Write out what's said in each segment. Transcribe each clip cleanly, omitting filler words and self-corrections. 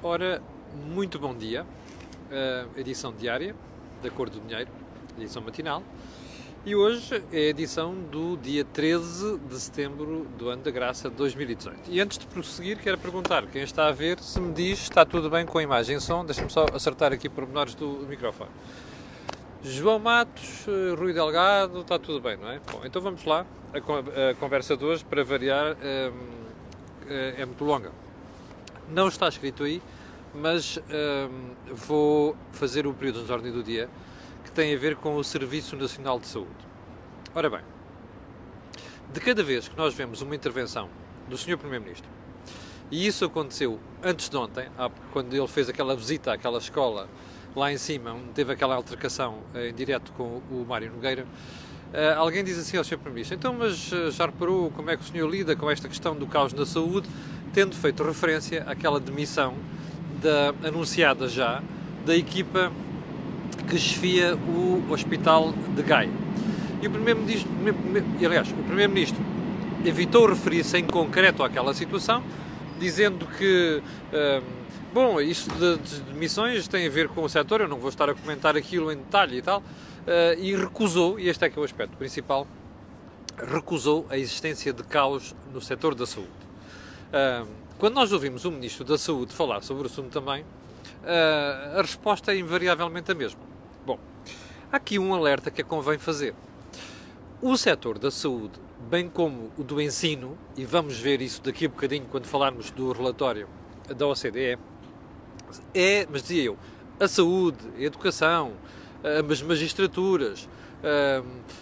Ora, muito bom dia, edição diária da Cor do Dinheiro, edição matinal, e hoje é a edição do dia 13 de setembro do ano da graça de 2018. E antes de prosseguir, quero perguntar quem está a ver se me diz se está tudo bem com a imagem e som. Deixa-me só acertar aqui pormenores do microfone. João Matos, Rui Delgado, está tudo bem, não é? Bom, então vamos lá. A conversa de hoje, para variar, é muito longa. Não está escrito aí, mas vou fazer o período de ordem do dia que tem a ver com o Serviço Nacional de Saúde. Ora bem, de cada vez que nós vemos uma intervenção do Sr. Primeiro-Ministro, e isso aconteceu antes de ontem, quando ele fez aquela visita àquela escola lá em cima, onde teve aquela altercação em direto com o Mário Nogueira, alguém diz assim ao Sr. Primeiro-Ministro: então, mas já reparou como é que o senhor lida com esta questão do caos na saúde, tendo feito referência àquela demissão anunciada já da equipa que chefia o Hospital de Gaia. E o Primeiro-Ministro evitou referir-se em concreto àquela situação, dizendo que bom, isto de demissões tem a ver com o setor, eu não vou estar a comentar aquilo em detalhe e tal, e recusou, e este é que é o aspecto principal, recusou a existência de caos no setor da saúde. Quando nós ouvimos o Ministro da Saúde falar sobre o assunto também, a resposta é invariavelmente a mesma. Bom, há aqui um alerta que convém fazer. O setor da saúde, bem como o do ensino, e vamos ver isso daqui a bocadinho quando falarmos do relatório da OCDE, mas dizia eu, a saúde, a educação, as magistraturas,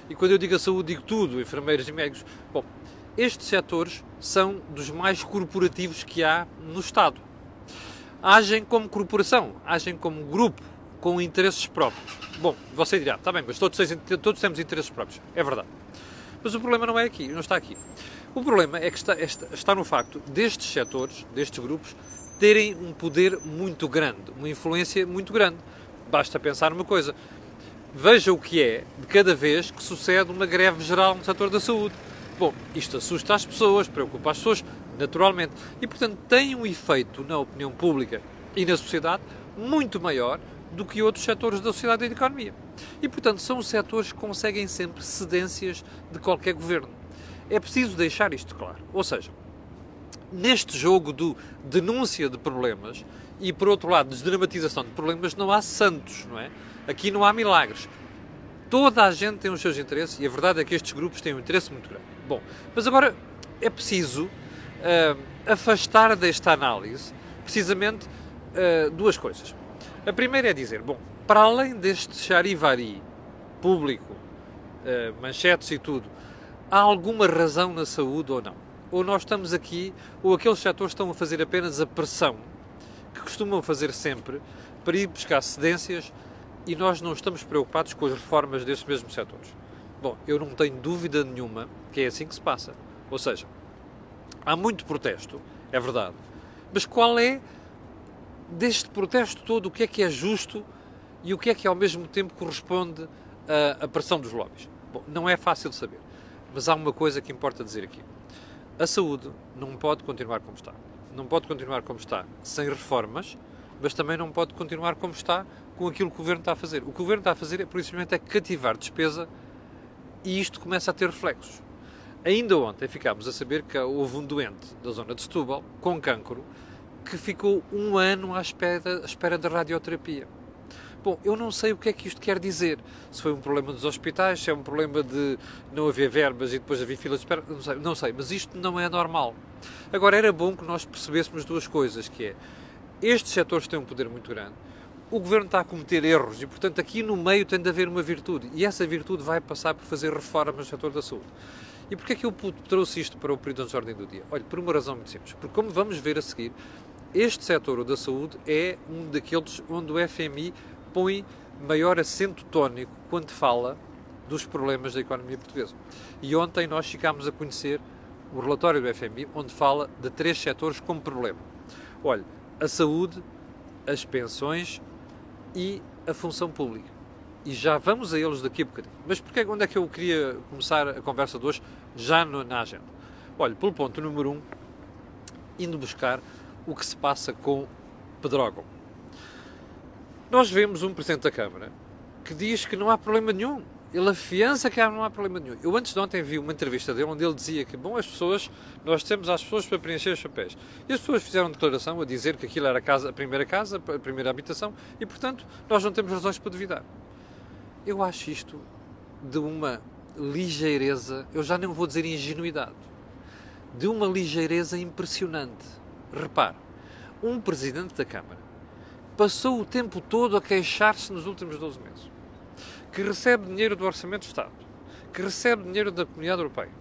e quando eu digo a saúde digo tudo, enfermeiros e médicos. Bom, estes setores são dos mais corporativos que há no Estado. Agem como corporação, agem como grupo, com interesses próprios. Bom, você dirá, está bem, mas todos temos interesses próprios. É verdade. Mas o problema não é aqui, não está aqui. O problema é que está no facto destes setores, destes grupos, terem um poder muito grande, uma influência muito grande. Basta pensar numa coisa. Veja o que é de cada vez que sucede uma greve geral no setor da saúde. Bom, isto assusta as pessoas, preocupa as pessoas, naturalmente, e, portanto, tem um efeito na opinião pública e na sociedade muito maior do que outros setores da sociedade e da economia. E, portanto, são os setores que conseguem sempre cedências de qualquer governo. É preciso deixar isto claro. Ou seja, neste jogo de denúncia de problemas e, por outro lado, desdramatização de problemas, não há santos, não é? Aqui não há milagres. Toda a gente tem os seus interesses e a verdade é que estes grupos têm um interesse muito grande. Bom, mas agora é preciso afastar desta análise precisamente duas coisas. A primeira é dizer, bom, para além deste charivari público, manchetes e tudo, há alguma razão na saúde ou não? Ou nós estamos aqui, ou aqueles setores estão a fazer apenas a pressão que costumam fazer sempre para ir buscar cedências e nós não estamos preocupados com as reformas destes mesmos setores? Bom, eu não tenho dúvida nenhuma que é assim que se passa. Ou seja, há muito protesto, é verdade, mas qual é, deste protesto todo, o que é justo e o que ao mesmo tempo corresponde à pressão dos lobbies? Bom, não é fácil de saber, mas há uma coisa que importa dizer aqui. A saúde não pode continuar como está. Não pode continuar como está sem reformas, mas também não pode continuar como está com aquilo que o Governo está a fazer. O que o Governo está a fazer, precisamente, é cativar despesa e isto começa a ter reflexos. Ainda ontem ficámos a saber que houve um doente da zona de Setúbal, com cancro, que ficou 1 ano à espera da radioterapia. Bom, eu não sei o que é que isto quer dizer. Se foi um problema dos hospitais, se é um problema de não haver verbas e depois haver filas de espera, não sei, mas isto não é normal. Agora, era bom que nós percebêssemos duas coisas, que é, estes setores têm um poder muito grande, o Governo está a cometer erros e, portanto, aqui no meio tem de haver uma virtude, e essa virtude vai passar por fazer reformas no setor da saúde. E porquê é que eu trouxe isto para o período de ordem do dia? Olha, por uma razão muito simples, porque como vamos ver a seguir, este setor da saúde é um daqueles onde o FMI põe maior acento tónico quando fala dos problemas da economia portuguesa. E ontem nós ficámos a conhecer o relatório do FMI, onde fala de 3 setores como problema. Olha, a saúde, as pensões e a função pública. E já vamos a eles daqui a bocadinho. Mas onde é que eu queria começar a conversa de hoje, já na agenda? Olha, pelo ponto número 1, indo buscar o que se passa com Pedrógão. Nós vemos um Presidente da Câmara que diz que não há problema nenhum. Ele afiança que não há problema nenhum. Eu antes de ontem vi uma entrevista dele onde ele dizia que, bom, nós temos as pessoas para preencher os papéis. E as pessoas fizeram declaração a dizer que aquilo era a primeira habitação, e, portanto, nós não temos razões para duvidar. Eu acho isto de uma ligeireza, eu já não vou dizer ingenuidade, de uma ligeireza impressionante. Repare, um Presidente da Câmara passou o tempo todo a queixar-se nos últimos 12 meses, que recebe dinheiro do Orçamento do Estado, que recebe dinheiro da Comunidade Europeia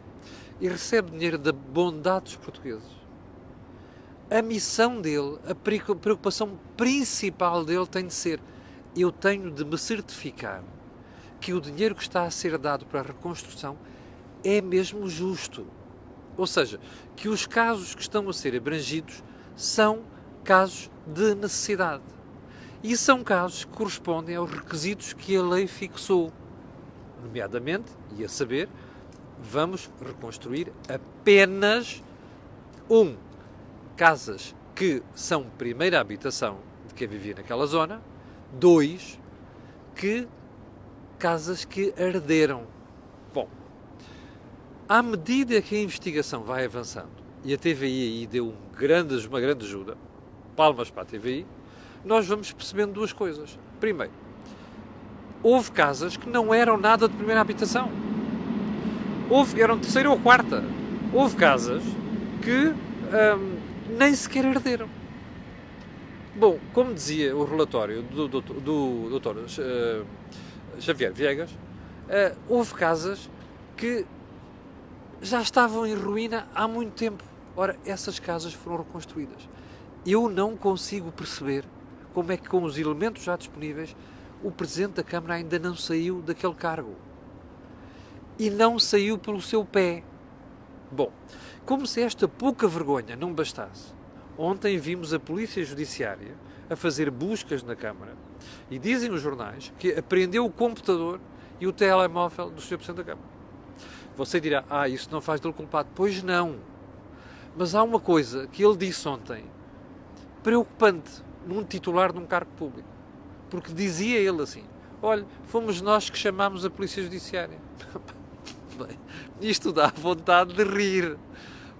e recebe dinheiro da bondade dos portugueses. A missão dele, a preocupação principal dele tem de ser: eu tenho de me certificar que o dinheiro que está a ser dado para a reconstrução é mesmo justo. Ou seja, que os casos que estão a ser abrangidos são casos de necessidade. E são casos que correspondem aos requisitos que a lei fixou. Nomeadamente, e a saber, vamos reconstruir apenas casas que são primeira habitação de quem vivia naquela zona. 2, casas que arderam. Bom, à medida que a investigação vai avançando, e a TVI aí deu uma grande ajuda, palmas para a TVI, nós vamos percebendo duas coisas. Primeiro, houve casas que não eram nada de primeira habitação. Eram terceira ou quarta. Houve casas que nem sequer arderam. Bom, como dizia o relatório do Dr. Xavier Viegas, houve casas que já estavam em ruína há muito tempo. Ora, essas casas foram reconstruídas. Eu não consigo perceber como é que, com os elementos já disponíveis, o Presidente da Câmara ainda não saiu daquele cargo. E não saiu pelo seu pé. Bom, como se esta pouca vergonha não bastasse, ontem vimos a Polícia Judiciária a fazer buscas na Câmara e dizem os jornais que apreendeu o computador e o telemóvel do Sr. Presidente da Câmara. Você dirá, isso não faz dele culpado. Pois não. Mas há uma coisa que ele disse ontem, preocupante, num titular de um cargo público. Porque dizia ele assim: olha, fomos nós que chamámos a Polícia Judiciária. Bem, isto dá vontade de rir.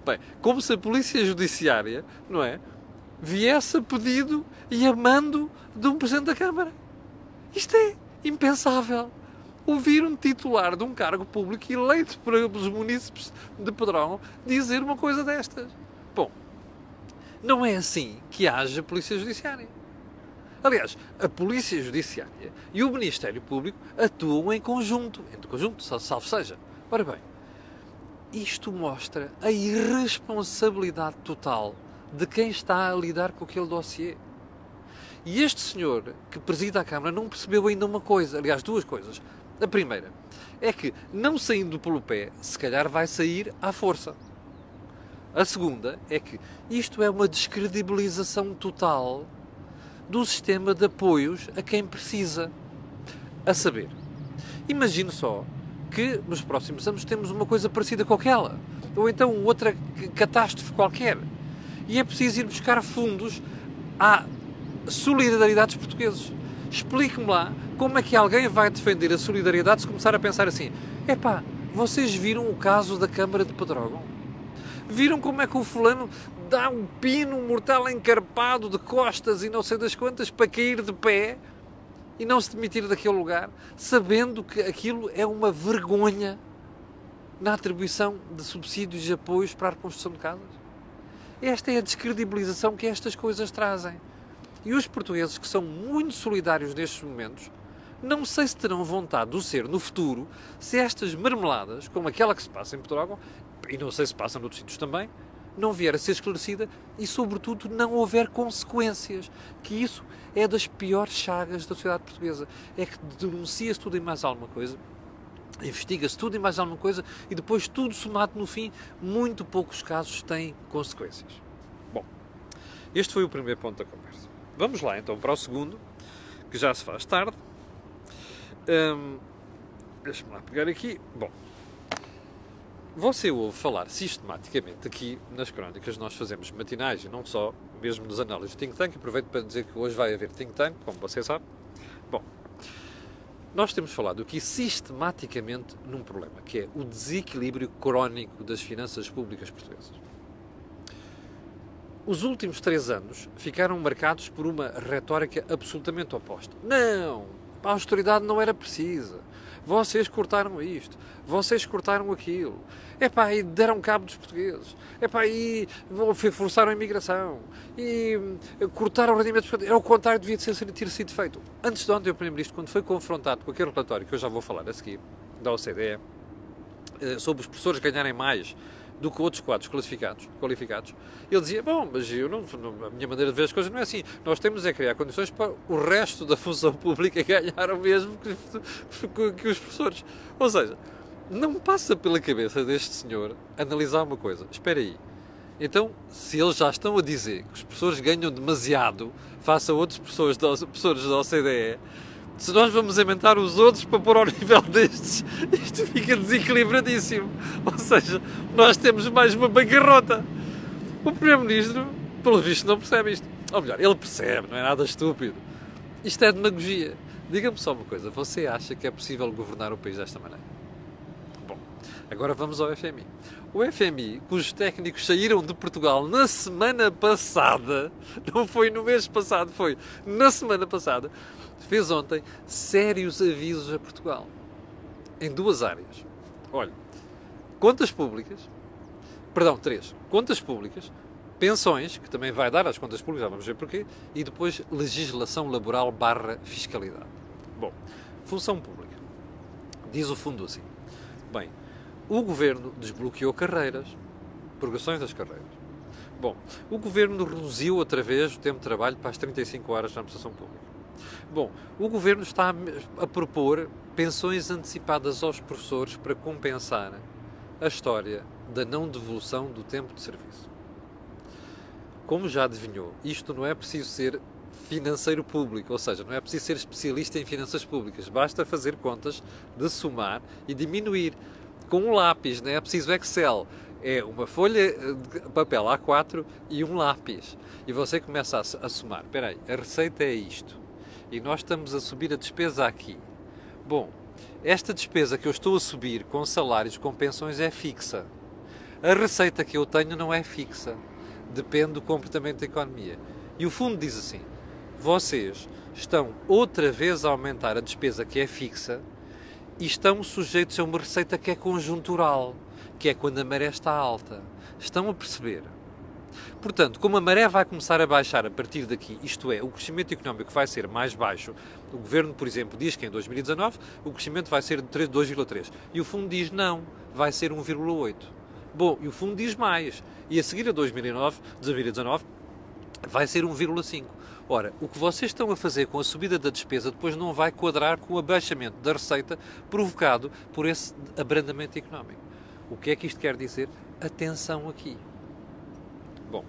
Bem, como se a Polícia Judiciária, não é, viesse a pedido e a mando de um Presidente da Câmara. Isto é impensável. Ouvir um titular de um cargo público eleito pelos munícipes de Pedrógão dizer uma coisa destas. Bom, não é assim que haja Polícia Judiciária. Aliás, a Polícia Judiciária e o Ministério Público atuam em conjunto, salvo seja. Ora bem, isto mostra a irresponsabilidade total de quem está a lidar com aquele dossiê. E este senhor que presida a Câmara não percebeu ainda uma coisa, aliás, duas coisas. A primeira é que, não saindo pelo pé, se calhar vai sair à força. A segunda é que isto é uma descredibilização total do sistema de apoios a quem precisa. A saber, imagine só que nos próximos anos temos uma coisa parecida com aquela, ou então outra catástrofe qualquer, e é preciso ir buscar fundos à solidariedade dos portugueses. Explique-me lá como é que alguém vai defender a solidariedade se começar a pensar assim: vocês viram o caso da Câmara de Pedrógão? Viram como é que o fulano dá um pino mortal encarpado de costas e não sei das quantas para cair de pé e não se demitir daquele lugar, sabendo que aquilo é uma vergonha na atribuição de subsídios e apoios para a reconstrução de casas? Esta é a descredibilização que estas coisas trazem. E os portugueses, que são muito solidários nestes momentos, não sei se terão vontade de o ser no futuro, se estas marmeladas, como aquela que se passa em Pedrógão, e não sei se passa noutros sítios também, não vier a ser esclarecida e, sobretudo, não houver consequências. Que isso é das piores chagas da sociedade portuguesa. É que denuncia-se tudo e mais alguma coisa, investiga-se tudo e mais alguma coisa, e depois tudo somado no fim, muito poucos casos têm consequências. Bom, este foi o primeiro ponto da conversa. Vamos lá então para o segundo, que já se faz tarde. Deixa-me lá pegar aqui. Bom, Você ouve falar sistematicamente aqui nas crónicas que nós fazemos matinais e não só, mesmo nas análises do think tank, aproveito para dizer que hoje vai haver think tank, como você sabe. Bom, nós temos falado aqui sistematicamente num problema, que é o desequilíbrio crónico das finanças públicas portuguesas. Os últimos 3 anos ficaram marcados por uma retórica absolutamente oposta. Não, a austeridade não era precisa. Vocês cortaram isto, vocês cortaram aquilo. Epá, e deram cabo dos portugueses. Epá, e forçaram a imigração. E cortaram o rendimento dos portugueses. É o contrário, devia ter sido feito. Antes de ontem, o Primeiro-Ministro, quando foi confrontado com aquele relatório, que eu já vou falar a seguir, da OCDE, sobre os professores ganharem mais do que outros quadros qualificados, ele dizia, bom, mas a minha maneira de ver as coisas não é assim. Nós temos é criar condições para o resto da função pública ganhar o mesmo que os professores. Ou seja, não passa pela cabeça deste senhor analisar uma coisa. Espera aí. Então, se eles já estão a dizer que os professores ganham demasiado face a outros professores da OCDE, se nós vamos aumentar os outros para pôr ao nível destes, isto fica desequilibradíssimo. Ou seja, nós temos mais uma bancarrota. O Primeiro-Ministro, pelo visto, não percebe isto. Ou melhor, ele percebe, não é nada estúpido. Isto é demagogia. Diga-me só uma coisa, você acha que é possível governar o país desta maneira? Bom, agora vamos ao FMI. O FMI, cujos técnicos saíram de Portugal na semana passada, não foi no mês passado, foi na semana passada, fez ontem sérios avisos a Portugal, em 2 áreas. Olha, contas públicas, perdão, 3, contas públicas, pensões, que também vai dar às contas públicas, já vamos ver porquê, e depois legislação laboral / fiscalidade. Bom, função pública, diz o fundo assim, bem, o Governo desbloqueou carreiras, progressões das carreiras. Bom, o Governo reduziu outra vez o tempo de trabalho para as 35 horas na administração pública. Bom, o Governo está a propor pensões antecipadas aos professores para compensar a história da não devolução do tempo de serviço. Como já adivinhou, isto não é preciso ser financeiro público, ou seja, não é preciso ser especialista em finanças públicas, basta fazer contas de somar e diminuir. Com um lápis, não é preciso Excel, é uma folha de papel A4 e um lápis. E você começa a somar, espera aí, a receita é isto. E nós estamos a subir a despesa aqui. Bom, esta despesa que eu estou a subir com salários, com pensões, é fixa. A receita que eu tenho não é fixa. Depende do comportamento da economia. E o fundo diz assim, vocês estão outra vez a aumentar a despesa que é fixa e estão sujeitos a uma receita que é conjuntural, que é quando a maré está alta. Estão a perceber? Portanto, como a maré vai começar a baixar a partir daqui, isto é, o crescimento económico vai ser mais baixo, o Governo, por exemplo, diz que em 2019 o crescimento vai ser de 2,3 e o Fundo diz não, vai ser 1,8. Bom, e o Fundo diz mais, e a seguir a 2019 vai ser 1,5. Ora, o que vocês estão a fazer com a subida da despesa depois não vai quadrar com o abaixamento da receita provocado por esse abrandamento económico. O que é que isto quer dizer? Atenção aqui. Bom,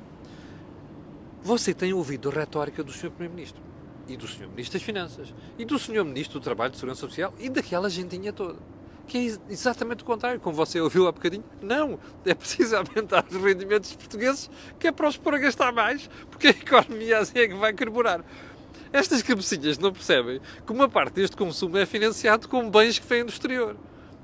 você tem ouvido a retórica do Sr. Primeiro-Ministro e do Sr. Ministro das Finanças e do Sr. Ministro do Trabalho e de Segurança Social e daquela gentinha toda, que é exatamente o contrário, como você ouviu há bocadinho. Não, é preciso aumentar os rendimentos dos portugueses, que é para os pôr a gastar mais, porque a economia assim é que vai carburar. Estas cabecinhas não percebem que uma parte deste consumo é financiado com bens que vêm do exterior.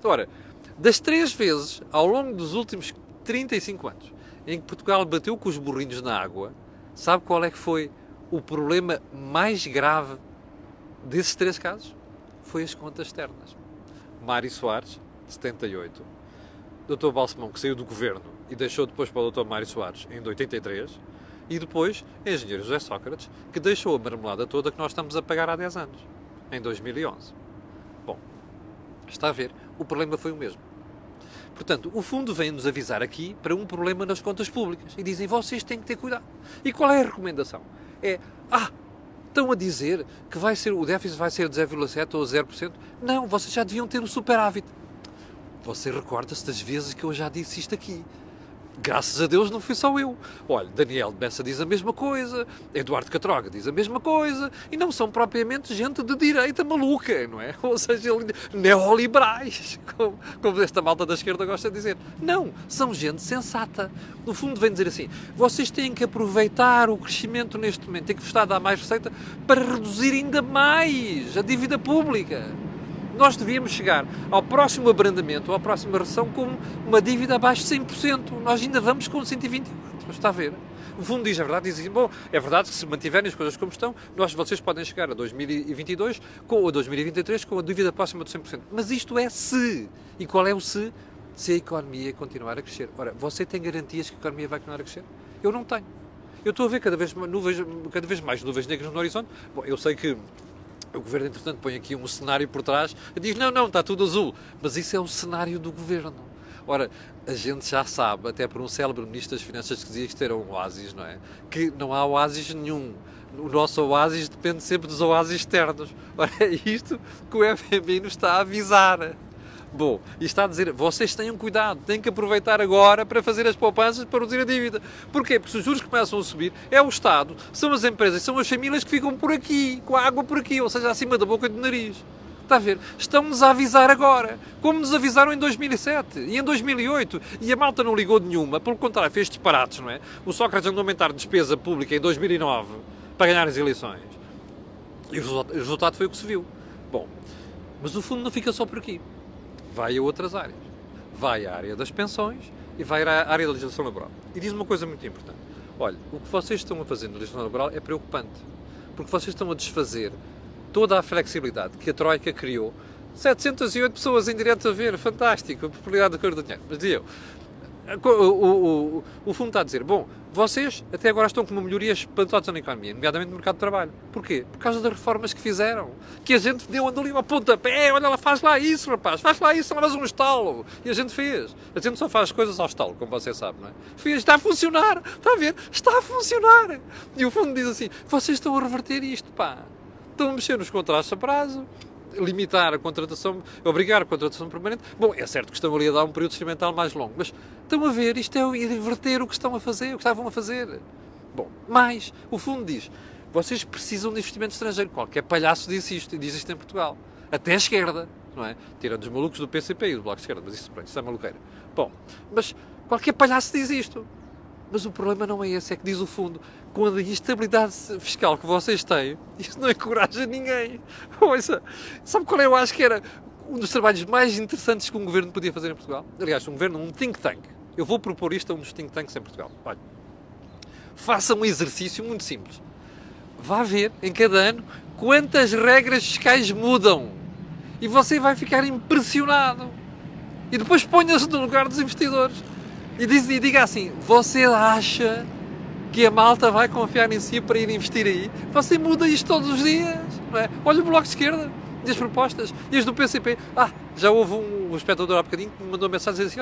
Ora, das 3 vezes ao longo dos últimos 35 anos em que Portugal bateu com os burrinhos na água, sabe qual é que foi o problema mais grave desses 3 casos? Foi as contas externas. Mário Soares, 78. Dr. Balsemão, que saiu do Governo e deixou depois para o Dr. Mário Soares, em 83. E depois, Engenheiro José Sócrates, que deixou a marmelada toda que nós estamos a pagar há 10 anos, em 2011. Bom, está a ver, o problema foi o mesmo. Portanto, o fundo vem-nos avisar aqui para um problema nas contas públicas. E dizem, vocês têm que ter cuidado. E qual é a recomendação? É, estão a dizer que o déficit vai ser de 0,7% ou 0%. Não, vocês já deviam ter um superávit. Você recorda-se das vezes que eu já disse isto aqui. Graças a Deus não fui só eu. Olha, Daniel de Bessa diz a mesma coisa, Eduardo Catroga diz a mesma coisa, e não são propriamente gente de direita maluca, não é? Ou seja, neoliberais, como esta malta da esquerda gosta de dizer. Não, são gente sensata. No fundo vem dizer assim, vocês têm que aproveitar o crescimento neste momento, têm que vos estar a dar mais receita para reduzir ainda mais a dívida pública. Nós devíamos chegar ao próximo abrandamento, à próxima recessão, com uma dívida abaixo de 100%. Nós ainda vamos com 124%. Está a ver? O fundo diz a verdade, diz assim, bom, é verdade que se mantiverem as coisas como estão, vocês podem chegar a 2022 ou a 2023 com a dívida próxima de 100%. Mas isto é se. E qual é o se? Se a economia continuar a crescer. Ora, você tem garantias que a economia vai continuar a crescer? Eu não tenho. Eu estou a ver cada vez mais nuvens negras no horizonte. Bom, eu sei que o Governo, entretanto, põe aqui um cenário por trás e diz, não, está tudo azul. Mas isso é o cenário do Governo. Ora, a gente já sabe, até por um célebre Ministro das Finanças que dizia que isto era um oásis, não é? Que não há oásis nenhum. O nosso oásis depende sempre dos oásis externos. Ora, é isto que o FMI nos está a avisar. Bom, e está a dizer, vocês tenham cuidado, têm que aproveitar agora para fazer as poupanças para reduzir a dívida. Porquê? Porque se os juros começam a subir, é o Estado, são as empresas, são as famílias que ficam por aqui, com a água por aqui, ou seja, acima da boca e do nariz. Está a ver? Estão-nos a avisar agora, como nos avisaram em 2007 e em 2008. E a malta não ligou de nenhuma, pelo contrário, fez disparates, não é? O Sócrates andou a aumentar a despesa pública em 2009 para ganhar as eleições. E o resultado foi o que se viu. Bom, mas o fundo não fica só por aqui. Vai a outras áreas. Vai à área das pensões e vai à área da legislação laboral. E diz uma coisa muito importante. Olha, o que vocês estão a fazer na legislação laboral é preocupante. Porque vocês estão a desfazer toda a flexibilidade que a Troika criou. 708 pessoas em direto a ver, fantástico, a popularidade da cor do dinheiro. Mas dizia eu, o fundo está a dizer, bom, vocês até agora estão com uma melhoria espantosa na economia, nomeadamente no mercado de trabalho. Porquê? Por causa das reformas que fizeram. Que a gente deu andou ali uma pontapé, olha lá, faz lá isso, rapaz, faz lá isso, mas um estalo. E a gente fez. A gente só faz coisas ao estalo, como você sabe, não é? Fez, está a funcionar, está a ver? Está a funcionar. E o fundo diz assim, vocês estão a reverter isto, pá. Estão a mexer nos contratos a prazo, limitar a contratação, obrigar a contratação permanente. Bom, é certo que estão ali a dar um período experimental mais longo, mas estão a ver, isto é inverter o que estão a fazer, o que estavam a fazer. Bom, mas o fundo diz, vocês precisam de investimento estrangeiro. Qualquer palhaço diz isto em Portugal. Até a esquerda, não é? Tirando os malucos do PCP e do Bloco de Esquerda, mas isso, pronto, isso é maluqueira. Bom, mas qualquer palhaço diz isto. Mas o problema não é esse, é que diz o fundo, com a instabilidade fiscal que vocês têm, isto não encoraja ninguém. Ouça, sabe qual eu acho que era um dos trabalhos mais interessantes que um governo podia fazer em Portugal? Aliás, um think tank. Eu vou propor isto a um dos think tanks em Portugal. Olha, faça um exercício muito simples. Vá ver, em cada ano, quantas regras fiscais mudam. E você vai ficar impressionado. E depois ponha-se no lugar dos investidores. E diga assim, você acha que a malta vai confiar em si para ir investir aí? Você muda isto todos os dias, não é? Olha o Bloco de Esquerda e as propostas, e as do PCP. Já houve um espectador há bocadinho que me mandou mensagem assim,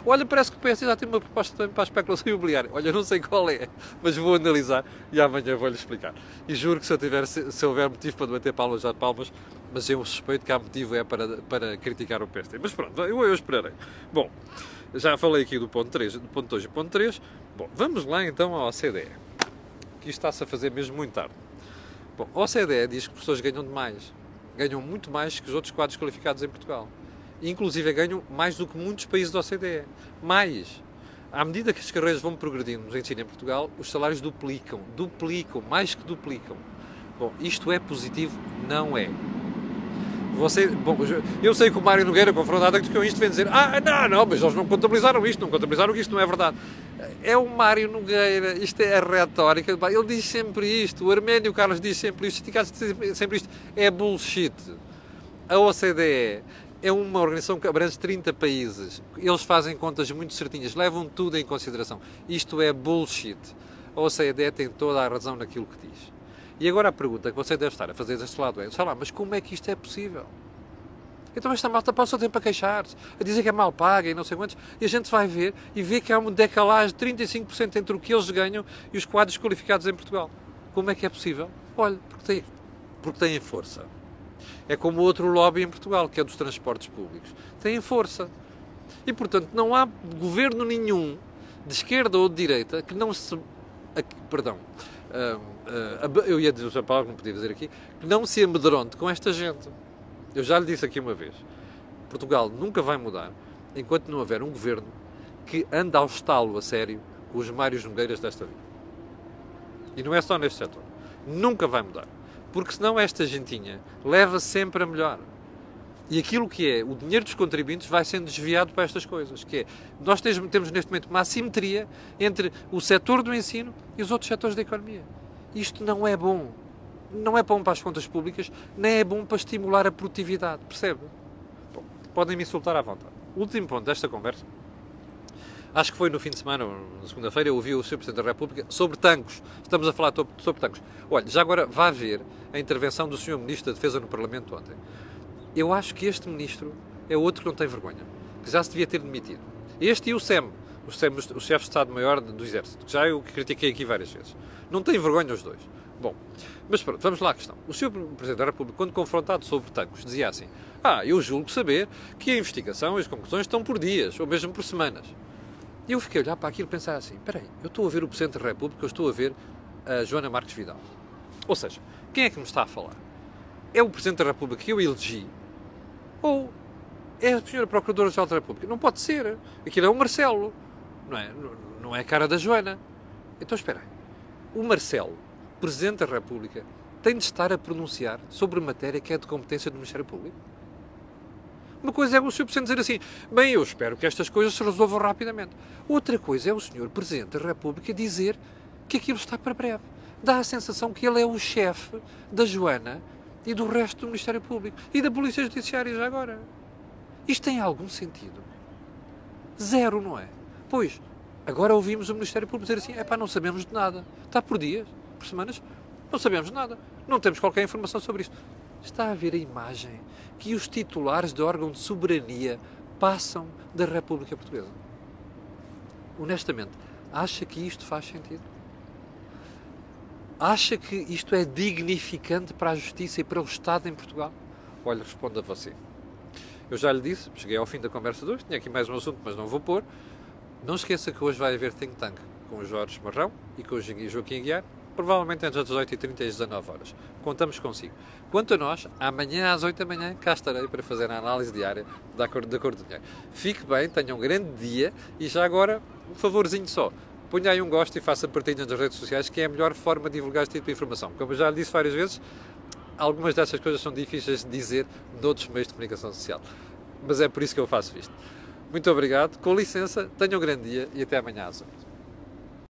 olha, parece que o PSD já tem uma proposta também para a especulação imobiliária. Olha, não sei qual é, mas vou analisar e amanhã vou-lhe explicar. E juro que se houver motivo para bater palmas, já de palmas, mas eu suspeito que há motivo para criticar o PSD. Mas pronto, eu esperarei. Bom, já falei aqui do ponto 3, do ponto 2 e do ponto 3. Bom, vamos lá então à OCDE, que isto está-se a fazer mesmo muito tarde. Bom, a OCDE diz que as pessoas ganham demais. Ganham muito mais que os outros quadros qualificados em Portugal. E, inclusive, ganham mais do que muitos países da OCDE. Mais. À medida que as carreiras vão progredindo no ensino em Portugal, os salários duplicam, mais que duplicam. Bom, isto é positivo? Não é. Bom, eu sei que o Mário Nogueira, confrontado com isto, vem dizer não, mas eles não contabilizaram isto, que isto não é verdade. É o Mário Nogueira, isto é a retórica, ele diz sempre isto, o Arménio Carlos diz sempre isto, sempre isto, é bullshit. A OCDE é uma organização que abrange 30 países, eles fazem contas muito certinhas, levam tudo em consideração. Isto é bullshit. A OCDE tem toda a razão naquilo que diz. E agora a pergunta que você deve estar a fazer deste lado é, mas como é que isto é possível? Então esta malta passa o tempo a queixar-se, a dizer que é mal paga e não sei quantos, e a gente vai ver e vê que há um decalagem de 35% entre o que eles ganham e os quadros qualificados em Portugal. Como é que é possível? Olha, porque têm força. É como o outro lobby em Portugal, que é dos transportes públicos. Têm força. E, portanto, não há governo nenhum de esquerda ou de direita, que não se... Perdão. Eu ia dizer a palavra que não podia dizer aqui, que não se amedronte com esta gente. Eu já lhe disse aqui uma vez. Portugal nunca vai mudar enquanto não houver um governo que anda ao estalo a sério com os Mários Nogueiras desta vida. E não é só neste setor. Nunca vai mudar. Porque senão esta gentinha leva sempre a melhor. E aquilo que é o dinheiro dos contribuintes vai sendo desviado para estas coisas. Que é, nós temos neste momento uma assimetria entre o setor do ensino e os outros setores da economia. Isto não é bom. Não é bom para as contas públicas, nem é bom para estimular a produtividade. Percebe? Bom, podem me insultar à vontade. O último ponto desta conversa, acho que foi no fim de semana, na segunda-feira, eu ouvi o Sr. Presidente da República sobre tanques. Estamos a falar sobre tanques. Olha, já agora vá ver a intervenção do Sr. Ministro da Defesa no Parlamento ontem. Eu acho que este Ministro é outro que não tem vergonha, que já se devia ter demitido. Este e o SEM, o chefe de Estado-Maior do Exército, que já eu critiquei aqui várias vezes. Não têm vergonha os dois. Bom, mas pronto, vamos lá à questão. O Sr. Presidente da República, quando confrontado sobre tanques, dizia assim: eu julgo saber que a investigação e as conclusões estão por dias, ou mesmo por semanas. E eu fiquei a olhar para aquilo e pensar assim: espera aí, eu estou a ver o Presidente da República, eu estou a ver a Joana Marques Vidal. Ou seja, quem é que me está a falar? É o Presidente da República que eu elegi? Ou é a Sra. Procuradora-Geral da República? Não pode ser. Aquilo é o Marcelo. Não é a cara da Joana. Então espera aí. O Marcelo, Presidente da República, tem de estar a pronunciar sobre matéria que é de competência do Ministério Público? Uma coisa é o Sr. Presidente dizer assim: bem, eu espero que estas coisas se resolvam rapidamente. Outra coisa é o Sr. Presidente da República dizer que aquilo está para breve. Dá a sensação que ele é o chefe da Joana e do resto do Ministério Público. E da Polícia Judiciária já agora. Isto tem algum sentido? Zero, não é? Pois, agora ouvimos o Ministério Público dizer assim: não sabemos de nada. Está por dias, por semanas, não sabemos de nada. Não temos qualquer informação sobre isto. Está a ver a imagem que os titulares de órgão de soberania passam da República Portuguesa? Honestamente, acha que isto faz sentido? Acha que isto é dignificante para a justiça e para o Estado em Portugal? Olha, respondo a você. Eu já lhe disse, cheguei ao fim da conversa de hoje, tinha aqui mais um assunto, mas não vou pôr. Não esqueça que hoje vai haver think tank com o Jorge Marrão e com o Joaquim Aguiar, provavelmente entre as 18h30 e as 19h. Contamos consigo. Quanto a nós, amanhã às 8 da manhã, cá estarei para fazer a análise diária da cor do dinheiro. Fique bem, tenha um grande dia e já agora, um favorzinho só. Ponha aí um gosto e faça partilha nas redes sociais, que é a melhor forma de divulgar este tipo de informação. Como eu já lhe disse várias vezes, algumas dessas coisas são difíceis de dizer noutros meios de comunicação social. Mas é por isso que eu faço isto. Muito obrigado, com licença, tenha um grande dia e até amanhã às 8.